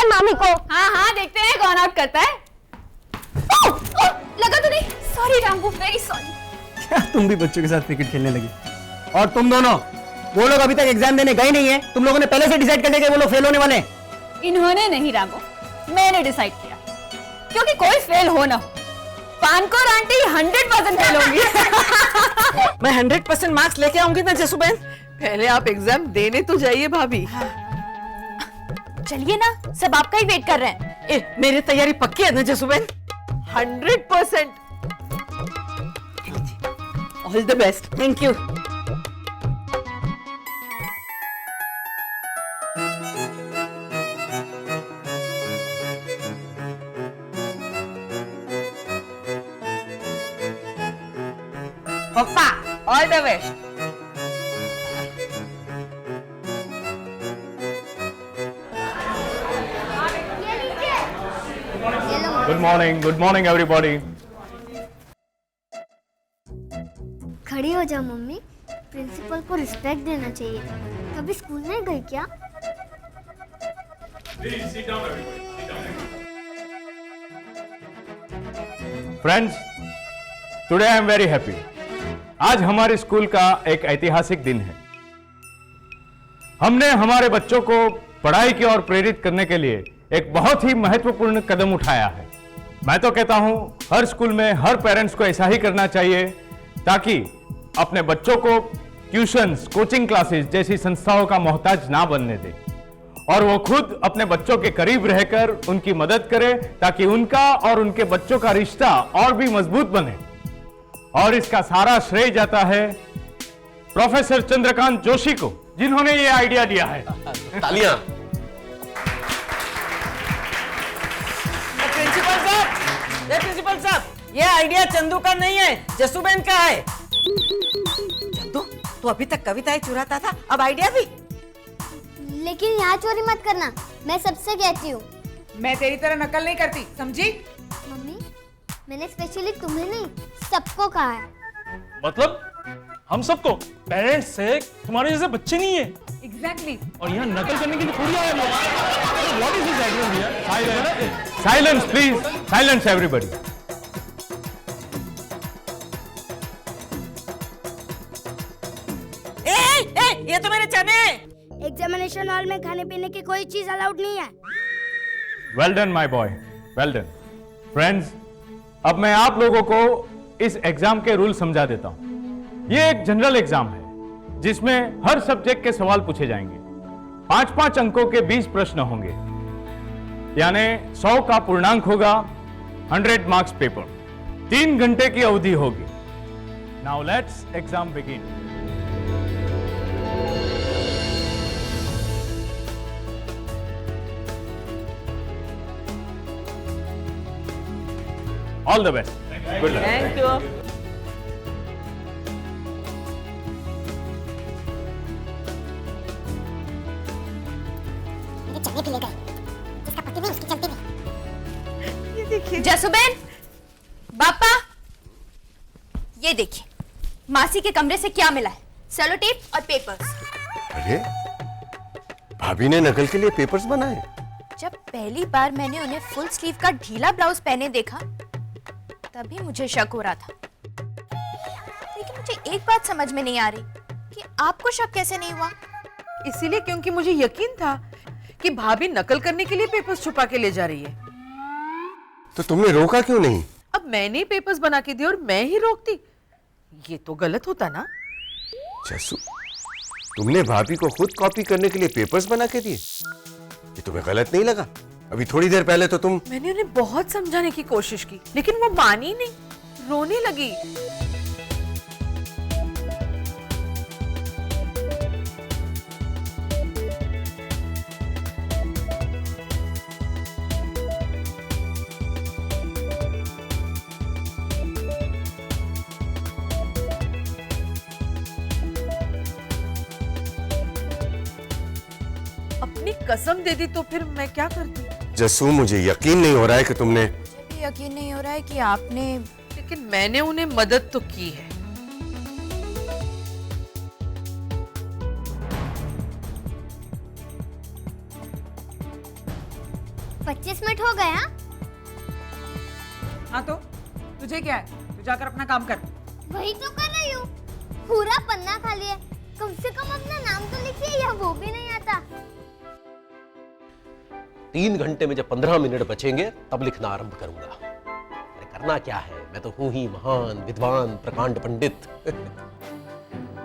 हैं मामी को। हाँ हाँ देखते हैं कौन आउट करता है। ओ, ओ, लगा तो नहीं। Sorry Ramu, very sorry. क्या तुम भी बच्चों के साथ क्रिकेट खेलने लगी? और तुम दोनों, वो लोग अभी तक एग्जाम देने गए नहीं है। तुम लोगों ने पहले से डिसाइड कर लिया कि वो लोग फेल होने वाले हैं। इन्होंने नहीं रामू, मैंने डिसाइड किया, क्योंकि कोई फेल हो ना हो, पानकोर आंटी 100% फेल होंगी। मैं 100% मार्क्स लेके आऊंगी ना जसू बहन। पहले आप एग्जाम देने तो जाइए भाभी। चलिए ना, सब आपका ही वेट कर रहे हैं। ए, मेरी तैयारी पक्की है ना जसू बहन? 100%। All the best. Thank you. Papa all the best. Good morning everybody. खड़ी हो जाओ मम्मी, प्रिंसिपल को रिस्पेक्ट देना चाहिए। कभी स्कूल नहीं गई क्या? Friends, today I am very happy. आज हमारे स्कूल का एक ऐतिहासिक दिन है। हमने हमारे बच्चों को पढ़ाई की ओर प्रेरित करने के लिए एक बहुत ही महत्वपूर्ण कदम उठाया है। मैं तो कहता हूं हर स्कूल में हर पेरेंट्स को ऐसा ही करना चाहिए, ताकि अपने बच्चों को ट्यूशंस, कोचिंग क्लासेस जैसी संस्थाओं का मोहताज ना बनने दे, और वो खुद अपने बच्चों के करीब रहकर उनकी मदद करे, ताकि उनका और उनके बच्चों का रिश्ता और भी मजबूत बने। और इसका सारा श्रेय जाता है प्रोफेसर चंद्रकांत जोशी को, जिन्होंने ये आइडिया दिया है। तालियां। प्रिंसिपल साहब, ये आइडिया चंदू का नहीं है, जसूबेन का है। चंदू, तू अभी तक कविताएं चुराता था, अब आइडिया भी? लेकिन यहाँ चोरी मत करना, मैं सबसे कहती हूँ। मैं तेरी तरह नकल नहीं करती, समझी? मम्मी, मैंने स्पेशली तुम्हें नहीं, सबको कहा है। मतलब हम सबको? पेरेंट्स से तुम्हारे जैसे बच्चे नहीं है। एग्जैक्टली। और यहाँ नकल करने के लिए थोड़ी आए लोग। What is this idea here? Silence please, silence everybody. ये तो मेरे चने हैं। एग्जामिनेशन हॉल में खाने पीने की कोई चीज अलाउड नहीं है। Well done my boy, well done. Friends, अब मैं आप लोगों को इस एग्जाम के रूल समझा देता हूं। ये एक जनरल एग्जाम है, जिसमें हर सब्जेक्ट के सवाल पूछे जाएंगे। 5-5 अंकों के 20 प्रश्न होंगे, यानी 100 का पूर्णांक होगा। 100 मार्क्स पेपर। 3 घंटे की अवधि होगी। Now let's exam begin. All the best. Good luck. Thank you. Jasuben, बापा, ये देखिए मासी के कमरे से क्या मिला है, सेलो टेप और पेपर्स। अरे, भाभी ने नकल के लिए पेपर्स बनाए? जब पहली बार मैंने उन्हें फुल स्लीव का ढीला ब्लाउज पहने देखा, तभी मुझे शक हो रहा था। लेकिन मुझे एक बात समझ में नहीं आ रही कि आपको शक कैसे नहीं हुआ? इसीलिए क्योंकि मुझे यकीन था कि भाभी नकल करने के लिए पेपर्स छुपा के ले जा रही है। तो तुमने रोका क्यों नहीं? अब मैंने ही पेपर्स बना के दिए और मैं ही रोकती, ये तो गलत होता ना। जसू, तुमने भाभी को खुद कॉपी करने के लिए पेपर्स बना के दिए? ये तुम्हें गलत नहीं लगा? अभी थोड़ी देर पहले तो तुम... मैंने उन्हें बहुत समझाने की कोशिश की, लेकिन वो मानी नहीं, रोने लगी। अपनी कसम दे दी तो फिर मैं क्या करती? जसू, मुझे यकीन नहीं हो रहा है कि तुमने... मुझे भी यकीन नहीं हो रहा है कि आपने... लेकिन मैंने उन्हें मदद तो की है। 25 मिनट हो गए। हाँ हाँ तो तुझे क्या है, तू जाकर अपना काम कर। वही तो कर रही हूँ, पूरा पन्ना खाली है। कम से कम अपना नाम तो लिखिए, या वो भी नहीं आता। 3 घंटे में जब 15 मिनट बचेंगे तब लिखना आरंभ करूंगा। अरे करना क्या है, मैं तो हूं ही महान विद्वान प्रकांड पंडित।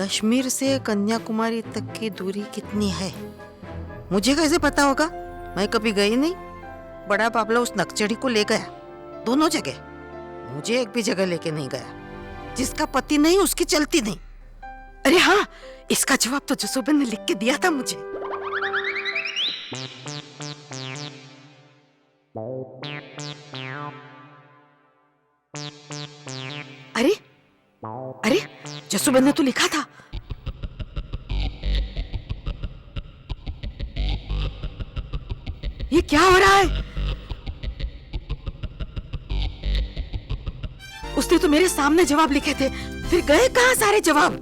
कश्मीर से कन्याकुमारी तक की दूरी कितनी है मुझे कैसे पता होगा? मैं कभी गई नहीं। बड़ा बाबला उस नक्सड़ी को ले गया दोनों जगह, मुझे एक भी जगह लेके नहीं गया। जिसका पति नहीं उसकी चलती नहीं। अरे हाँ, इसका जवाब तो जसोबेन ने लिख के दिया था मुझे। अरे अरे जसोबेन ने तो लिखा था। ये क्या हो रहा है? उसने तो मेरे सामने जवाब लिखे थे, फिर गए कहाँ सारे जवाब?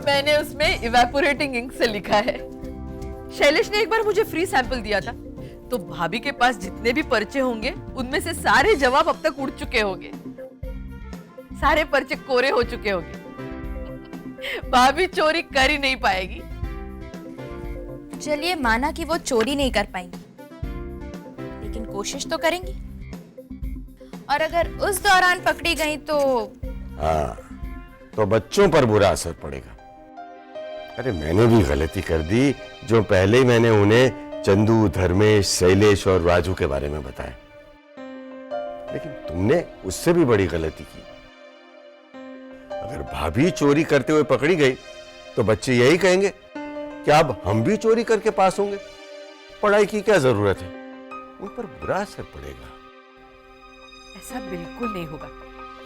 मैंने उसमें इवेपोरेटिंग इंक से लिखा है। शैलेश ने एक बार मुझे फ्री सैंपल दिया था, तो भाभी के पास जितने भी पर्चे होंगे उनमें से सारे जवाब अब तक उड़ चुके होंगे, सारे पर्चे कोरे हो चुके होंगे। भाभी चोरी कर ही नहीं पाएगी। चलिए माना कि वो चोरी नहीं कर पाएंगी, लेकिन कोशिश तो करेंगी। और अगर उस दौरान पकड़ी गई तो हाँ, तो बच्चों पर बुरा असर पड़ेगा। अरे मैंने भी गलती कर दी जो पहले ही मैंने उन्हें चंदू, धर्मेश, शैलेश और राजू के बारे में बताया, लेकिन तुमने उससे भी बड़ी गलती की। अगर भाभी चोरी करते हुए पकड़ी गई तो बच्चे यही कहेंगे कि अब हम भी चोरी करके पास होंगे, पढ़ाई की क्या जरूरत है। उन पर बुरा असर पड़ेगा। ऐसा बिल्कुल नहीं होगा,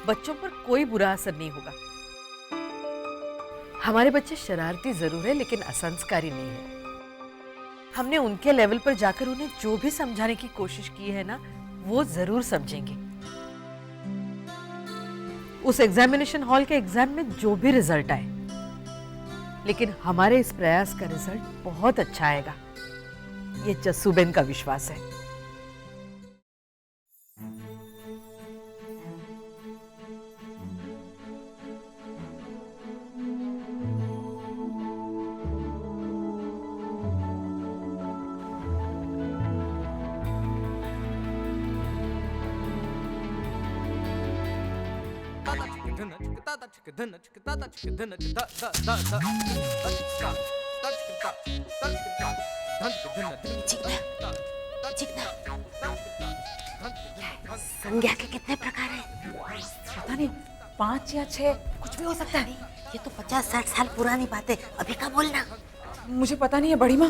बच्चों पर कोई बुरा असर नहीं होगा। हमारे बच्चे शरारती जरूर है लेकिन असंस्कारी नहीं है। हमने उनके लेवल पर जाकर उन्हें जो भी समझाने की कोशिश की है ना, वो जरूर समझेंगे। उस एग्जामिनेशन हॉल के एग्जाम में जो भी रिजल्ट आए, लेकिन हमारे इस प्रयास का रिजल्ट बहुत अच्छा आएगा, ये जस्सूबेन का विश्वास है। संज्ञा के कितने प्रकार हैं? पता नहीं, 5 या 6 कुछ भी हो सकता है। ये तो 50-60 साल पुरानी बात है, अभी का बोलना। मुझे पता नहीं है बड़ी माँ।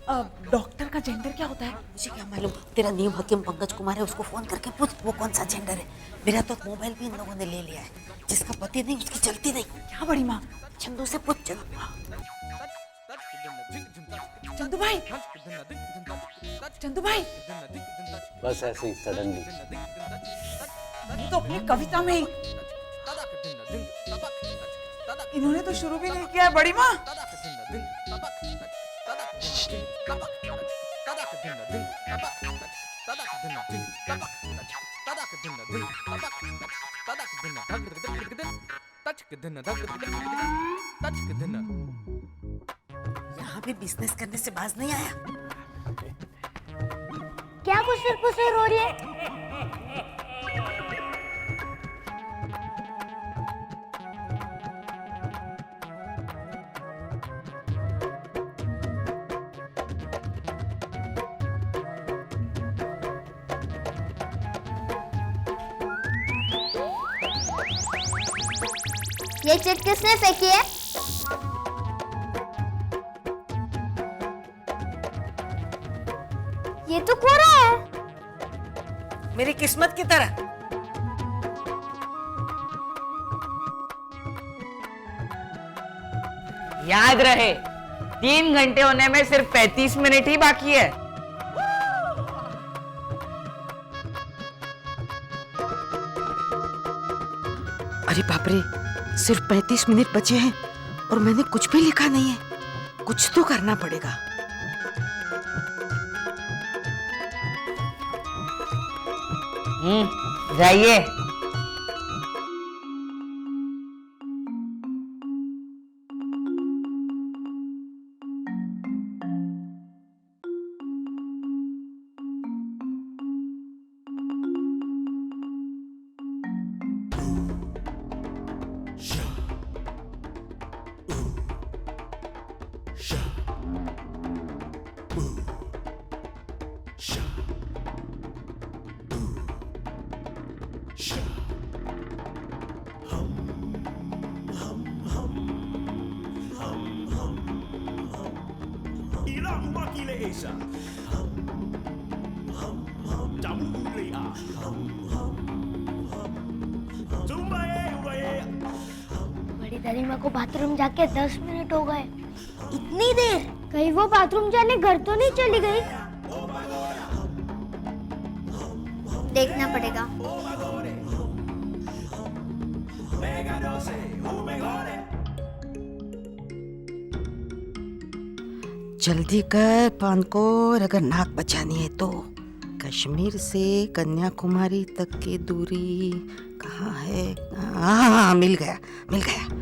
अब डॉक्टर का जेंडर क्या होता है? मुझे क्या मालूम। तेरा नीम हकीम पंकज कुमार है, उसको फोन करके पूछ वो कौन सा जेंडर है। मेरा तो मोबाइल भी इन लोगों ने ले लिया है। जिसका पति नहीं उसकी चलती नहीं। क्या बड़ी माँ? चंदू से पूछ। चंदू भाई, चंदू भाई, बस ऐसे ही सडनली। ये तो अपनी कविता में ही इन्होंने तो शुरू भी नहीं किया है बड़ी माँ। यहाँ भी बिजनेस करने से बाज नहीं आया। क्या कुसुर कुसुर हो रही है? ये चिट किसने फेंकी है? ये तो कोरा है। मेरी किस्मत की तरह। याद रहे, 3 घंटे होने में सिर्फ 35 मिनट ही बाकी है। अरे बाप रे, सिर्फ 35 मिनट बचे हैं और मैंने कुछ भी लिखा नहीं है। कुछ तो करना पड़ेगा। जाइए। बड़ी दादी माँ को बाथरूम जाके 10 मिनट हो गए। इतनी देर? कहीं वो बाथरूम जाने घर तो नहीं चली गई? देखना पड़ेगा। जल्दी कर पानकोर, अगर नाक बचानी है तो। कश्मीर से कन्याकुमारी तक की दूरी कहाँ है? हाँ, मिल गया मिल गया।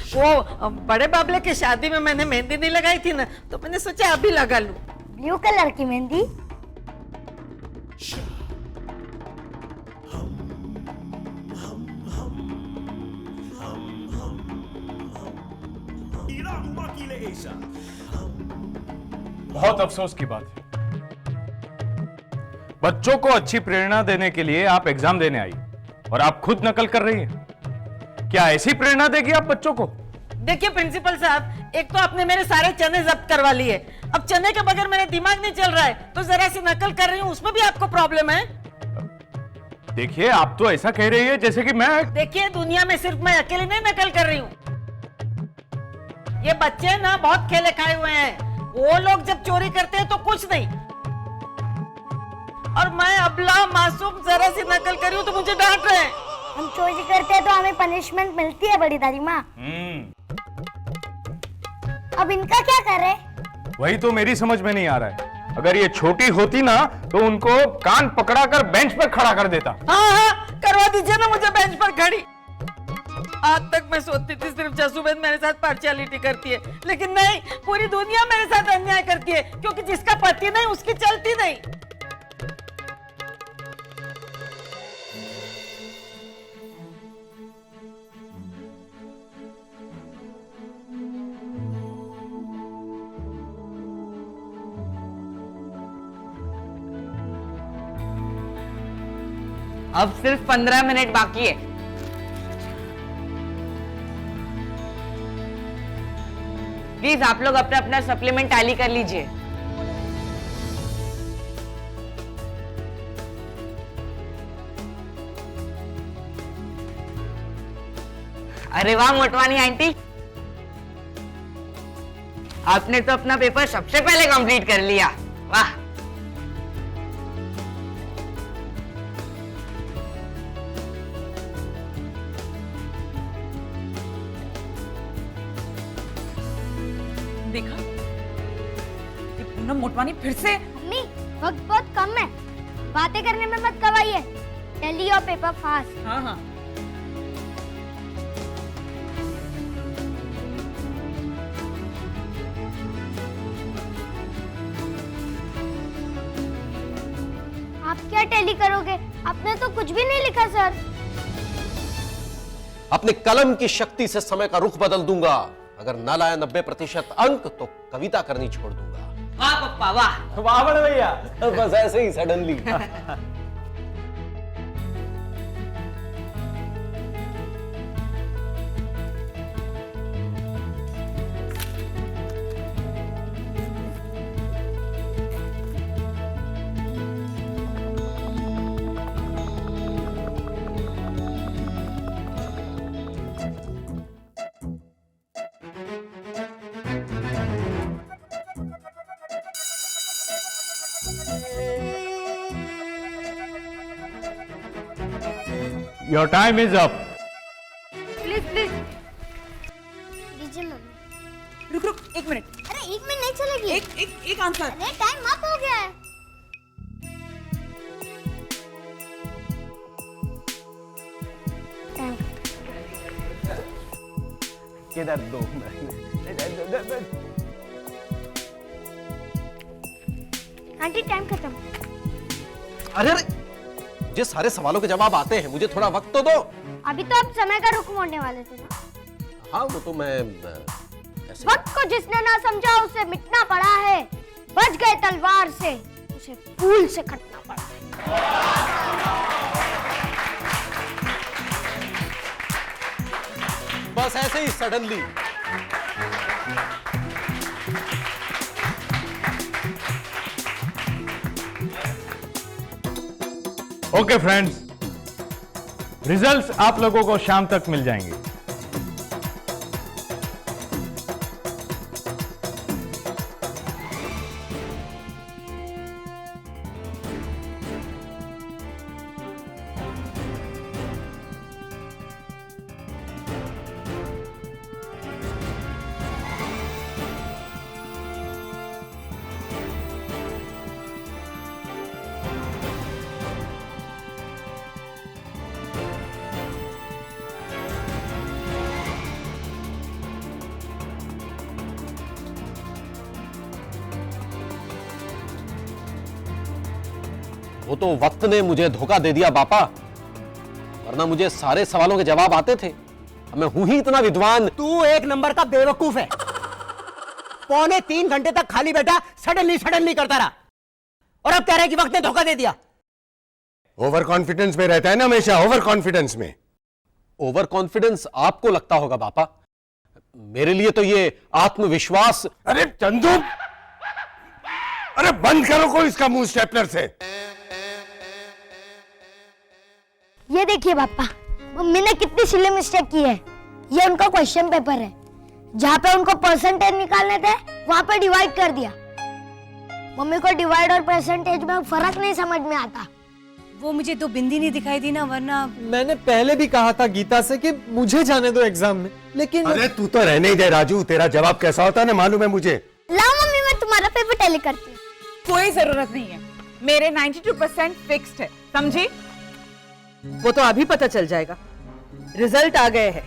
वो बड़े बाबले की शादी में मैंने मेहंदी नहीं लगाई थी ना, तो मैंने सोचा अभी लगा लूं। ब्लू कलर की मेहंदी? बहुत अफसोस की बात है, बच्चों को अच्छी प्रेरणा देने के लिए आप एग्जाम देने आई और आप खुद नकल कर रही हैं। क्या ऐसी प्रेरणा देगी आप बच्चों को? देखिए प्रिंसिपल साहब, एक तो आपने मेरे सारे चने जब्त करवा लिए, अब चने के बगैर मेरा दिमाग नहीं चल रहा है, तो जरा सी नकल कर रही हूँ, उसमें भी आपको प्रॉब्लम है? देखिए, आप तो ऐसा कह रही है जैसे कि मैं... देखिए, दुनिया में सिर्फ मैं अकेले नहीं नकल कर रही हूँ। ये बच्चे ना बहुत खेले खाए हुए हैं, वो लोग जब चोरी करते हैं तो कुछ नहीं, और मैं अबला मासूम जरा सी नकल कर रही हूँ तो मुझे डांट रहे हैं। हम चोरी करते हैं तो हमें पनिशमेंट मिलती है बड़ी दादी माँ। अब इनका क्या करे? वही तो मेरी समझ में नहीं आ रहा है। अगर ये छोटी होती ना तो उनको कान पकड़ाकर बेंच पर खड़ा कर देता। हाँ, करवा दीजिए ना मुझे बेंच पर खड़ी। आज तक मैं सोचती थी सिर्फ जसूबेन मेरे साथ पार्शियलिटी करती है, लेकिन नहीं, पूरी दुनिया मेरे साथ अन्याय करती है, क्योंकि जिसका पति नहीं उसकी चलती नहीं। अब सिर्फ 15 मिनट बाकी है। प्लीज आप लोग अपना अपना सप्लीमेंट टैली कर लीजिए। अरे वाह मोटवानी आंटी, आपने तो अपना पेपर सबसे पहले कंप्लीट कर लिया। वाह। देखा, ये पूनम मोटवानी फिर से। मम्मी, वक्त बहुत कम है, बातें करने में मत गवाइए। Tell your paper fast. हाँ हाँ। आप क्या टैली करोगे? आपने तो कुछ भी नहीं लिखा सर। अपने कलम की शक्ति से समय का रुख बदल दूंगा। अगर न लाया 90% अंक तो कविता करनी छोड़ दूंगा। वाह पप्पा वाह। वाह बड़े भैया, बस ऐसे ही suddenly. Your time is up. Please please दीजिए मम्मी। रुक रुक एक मिनट, अरे 1 मिनट नहीं चलेगी। एक आंसर। अरे टाइम अप हो गया है। किधर दो आंटी टाइम खत्म। अरे अरे, मुझे सारे सवालों के जवाब आते हैं, मुझे थोड़ा वक्त तो दो। अभी तो आप समय का रुख मोड़ने वाले थे ना। हाँ वो तो मैं ऐसे। वक्त को जिसने ना समझा उसे मिटना पड़ा है, बच गए तलवार से उसे फूल से कटना पड़ा है। बस ऐसे ही सडनली। ओके फ्रेंड्स, रिजल्ट्स आप लोगों को शाम तक मिल जाएंगे। वो तो वक्त ने मुझे धोखा दे दिया बापा, वरना मुझे सारे सवालों के जवाब आते थे। अब मैं हूं ही इतना विद्वान। तू एक नंबर का बेवकूफ है। 2.25 घंटे तक खाली बैठा सडनली करता रहा, और अब कह रहा है कि वक्त ने धोखा दे दिया। ओवर कॉन्फिडेंस में रहता है ना हमेशा, ओवर कॉन्फिडेंस में। ओवर कॉन्फिडेंस आपको लगता होगा बापा, मेरे लिए तो ये आत्मविश्वास। अरे चंदू, अरे बंद करो कोई इसका मुंह स्टेपलर से। ये देखिए पापा, मम्मी ने कितनी सिली मिस्टेक की है। ये उनका क्वेश्चन पेपर है, जहाँ पे उनको परसेंटेज निकालने थे वहां पे डिवाइड कर दिया। मम्मी को डिवाइड और परसेंटेज में फर्क नहीं समझ में आता। वो मुझे तो बिंदी नहीं दिखाई दी ना, वरना मैंने पहले भी कहा था गीता से कि मुझे जाने दो एग्जाम में, लेकिन अरे तू तो रहने ही दे राजू, तेरा जवाब कैसा होता है ना मालूम है मुझे। लाओ मम्मी, मैं तुम्हारा पेपर टैली करती हूँ। कोई जरूरत नहीं है, मेरे 92% फिक्स्ड है, समझी? वो तो अभी पता चल जाएगा। रिजल्ट आ गए हैं।